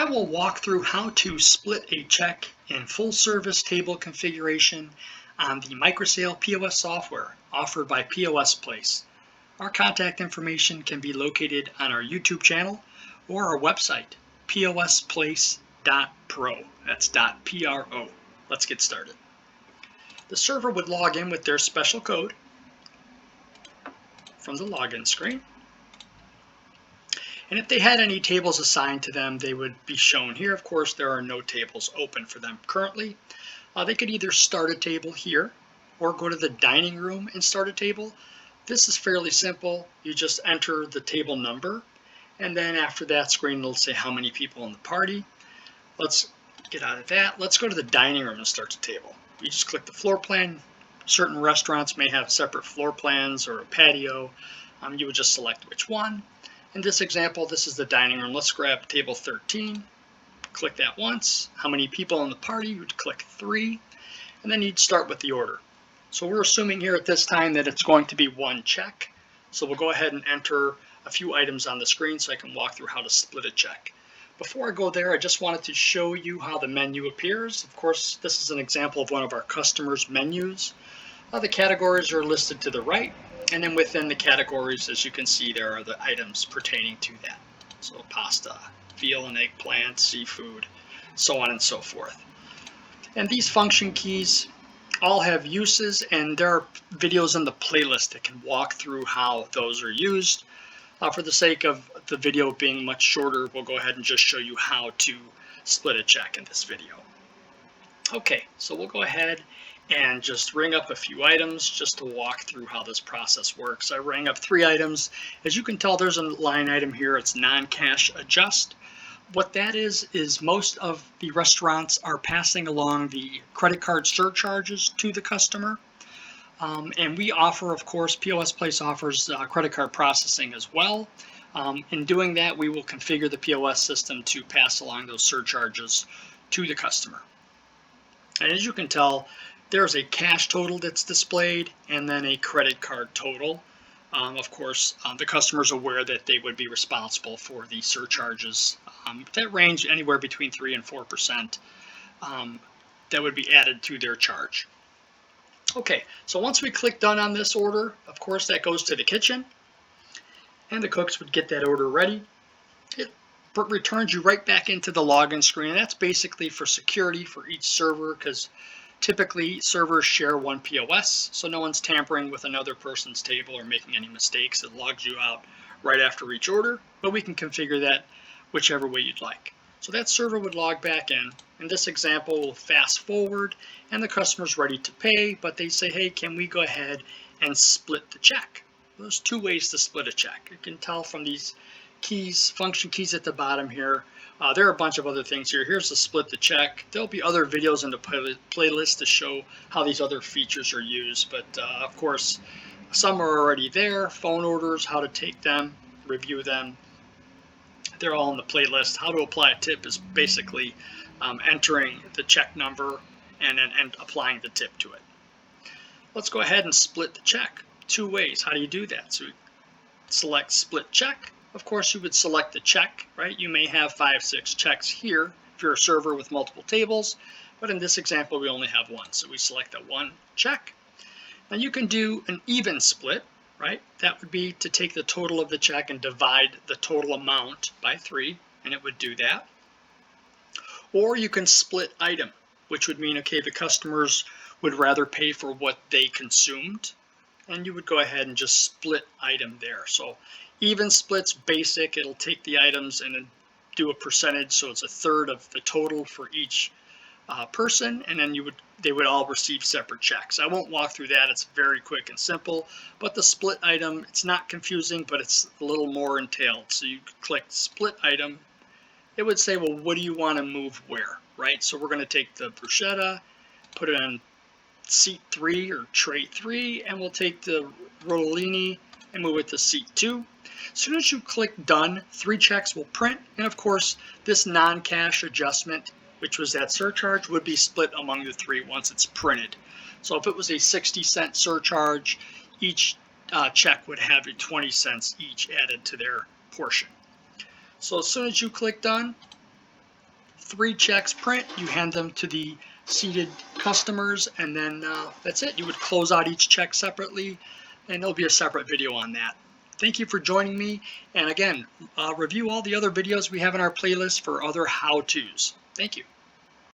I will walk through how to split a check in full service table configuration on the Microsale POS software offered by POS Place. Our contact information can be located on our YouTube channel or our website, posplace.pro. That's .pro. Let's get started. The server would log in with their special code from the login screen. And if they had any tables assigned to them, they would be shown here. Of course, there are no tables open for them currently. They could either start a table here or go to the dining room and start a table. This is fairly simple. You just enter the table number, and then after that screen, it'll say how many people in the party. Let's get out of that. Let's go to the dining room and start the table. You just click the floor plan. Certain restaurants may have separate floor plans or a patio. You would just select which one. In this example, this is the dining room. Let's grab table 13, click that once. How many people in the party? You would click 3, and then you'd start with the order. So we're assuming here at this time that it's going to be one check. So we'll go ahead and enter a few items on the screen so I can walk through how to split a check. Before I go there, I just wanted to show you how the menu appears. Of course, this is an example of one of our customers' menus. The categories are listed to the right. And then within the categories, as you can see, there are the items pertaining to that. So pasta, veal and eggplant, seafood, so on and so forth. And these function keys all have uses, and there are videos in the playlist that can walk through how those are used. For the sake of the video being much shorter, we'll go ahead and just show you how to split a check in this video. Okay, so we'll go ahead and just ring up a few items just to walk through how this process works. I rang up 3 items. As you can tell, there's a line item here. It's non-cash adjust. What that is most of the restaurants are passing along the credit card surcharges to the customer. And we offer, of course, POS Place offers credit card processing as well. In doing that, we will configure the POS system to pass along those surcharges to the customer. And as you can tell, there's a cash total that's displayed and then a credit card total. Of course, the customer's aware that they would be responsible for the surcharges that range anywhere between 3 and 4% that would be added to their charge. Okay, so once we click done on this order, of course, that goes to the kitchen, and the cooks would get that order ready. It returns you right back into the login screen, and that's basically for security for each server, because typically servers share one POS, so no one's tampering with another person's table or making any mistakes. It logs you out right after each order, but we can configure that whichever way you'd like. So that server would log back in. In this example, we'll fast forward, and the customer's ready to pay, but they say, hey, can we go ahead and split the check? There's 2 ways to split a check. You can tell from these keys, function keys at the bottom here. There are a bunch of other things here. Here's the split the check. There'll be other videos in the playlist to show how these other features are used, but of course, some are already there. Phone orders, how to take them, review them. They're all in the playlist. How to apply a tip is basically entering the check number and then applying the tip to it. Let's go ahead and split the check 2 ways. How do you do that? So select split check. Of course, you would select the check, right? You may have 5, 6 checks here if you're a server with multiple tables, but in this example, we only have 1. So we select that 1 check. Now you can do an even split, right? That would be to take the total of the check and divide the total amount by 3, and it would do that. Or you can split item, which would mean, okay, the customers would rather pay for what they consumed, and you would go ahead and just split item there. So even splits basic, it'll take the items and then do a percentage, so it's 1/3 of the total for each person, and then they would all receive separate checks. I won't walk through that. It's very quick and simple, but the split item, it's not confusing, but it's a little more entailed. So you click split item. It would say, well, what do you want to move where, right? So we're going to take the bruschetta, put it on seat 3 or tray 3, and we'll take the rollini and move it to seat 2. As soon as you click done, 3 checks will print, and of course, this non-cash adjustment, which was that surcharge, would be split among the 3 once it's printed. So if it was a 60-cent surcharge, each check would have 20 cents each added to their portion. So as soon as you click done, 3 checks print, you hand them to the seated customers, and then that's it. You would close out each check separately, and there'll be a separate video on that. Thank you for joining me, and again, review all the other videos we have in our playlist for other how-tos. Thank you.